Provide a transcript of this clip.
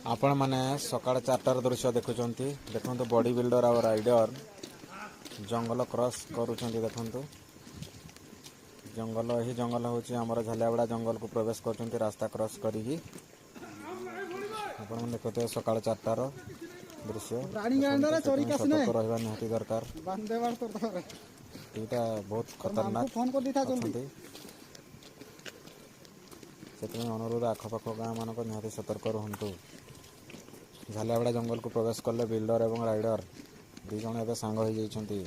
आपण मैंने सकाळ 4टार दृश्य देखुं देखु बॉडी बिल्डर और राइडर जंगल क्रॉस करुँच देखु जंगल ही जंगल हूँ आमर झालियाबड़ा जंगल को प्रवेश कर रास्ता क्रॉस करी आपण देखते सकाळ 4टार दृश्य सतर्क रहा निहाती दरकार यहाँ बहुत खतरनाक अच्छा से अनुरोध आखपाख गाँ मानक निहाती सतर्क रुहतु झालियाबड़ा जंगल को प्रवेश कले बिल्डर एवं राइडर 2 जण एवं सांग हो जाइछन्ति।